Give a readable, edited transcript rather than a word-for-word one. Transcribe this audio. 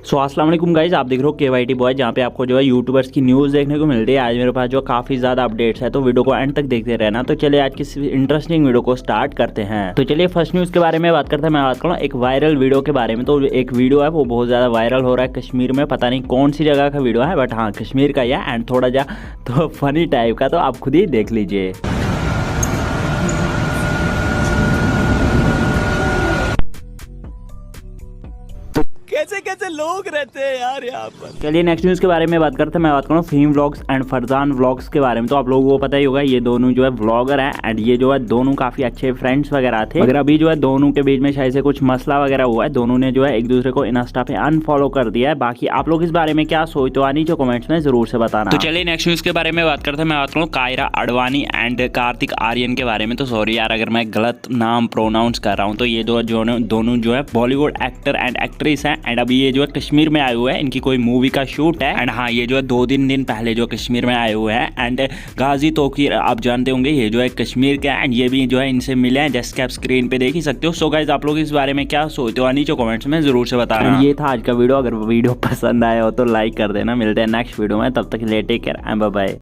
अस्सलाम वालेकुम गाइस, आप देख रहे हो KYT बॉय, जहाँ पे आपको जो है यूट्यूबर्स की न्यूज़ देखने को मिल रही है। आज मेरे पास जो काफ़ी ज़्यादा अपडेट्स है, तो वीडियो को एंड तक देखते रहना। तो चलिए आज की इंटरेस्टिंग वीडियो को स्टार्ट करते हैं। तो चलिए फर्स्ट न्यूज़ के बारे में बात करते हैं। मैं बात करूँ एक वायरल वीडियो के बारे में। तो एक वीडियो है वो बहुत ज़्यादा वायरल हो रहा है कश्मीर में, पता नहीं कौन सी जगह का वीडियो है, बट हाँ कश्मीर का ही है एंड थोड़ा जा तो फनी टाइप का, तो आप खुद ही देख लीजिए। कैसे कैसे लोग रहते हैं यार यहाँ पर। चलिए नेक्स्ट न्यूज़ के बारे में बात करते हैं। मैं बात करूँ Faheem vlogs and Farzan vlogs के बारे में। तो आप लोगों को पता ही होगा ये दोनों जो है व्लॉगर हैं एंड ये जो है दोनों काफ़ी अच्छे फ्रेंड्स वगैरह थे, मगर अभी जो है दोनों के बीच में शायद से कुछ मसला वगैरह हुआ है। दोनों ने जो है एक दूसरे को इंस्टा पे अनफॉलो कर दिया है। बाकी आप लोग इस बारे में क्या सोचते हो, नीचे कमेंट्स में जरूर से बताना। तो चलिए नेक्स्ट न्यूज़ के बारे में बात करते हैं। मैं बात करूँ कायरा अडवाणी एंड कार्तिक आर्यन के बारे में। तो सॉरी यार अगर मैं गलत नाम प्रोनाउंस कर रहा हूँ। तो ये दोनों जो है बॉलीवुड एक्टर एंड एक्ट्रेस हैं एंड अभी ये जो है कश्मीर में आए हुए हैं। इनकी कोई मूवी का शूट है एंड हाँ ये जो है 2 दिन पहले जो कश्मीर में आए हुए हैं एंड गाजी तोकीर आप जानते होंगे, ये जो है कश्मीर के एंड ये भी जो है इनसे मिले हैं, जैसे कि आप स्क्रीन पे देख ही सकते हो। सो गाइस आप लोग इस बारे में क्या सोचते हो, नीचे कमेंट्स में जरूर से बताना। ये था आज का वीडियो। अगर वीडियो पसंद आया हो तो लाइक कर देना। मिलते हैं नेक्स्ट वीडियो में, तब तक के लिए take care and bye bye.